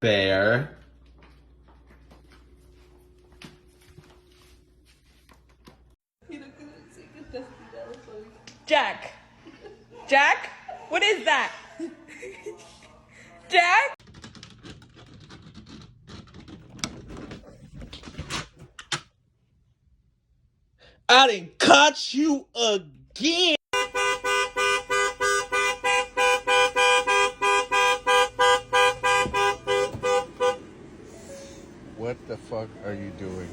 Bear. Jack. Jack? What is that? Jack? I didn't catch you again. What the fuck are you doing?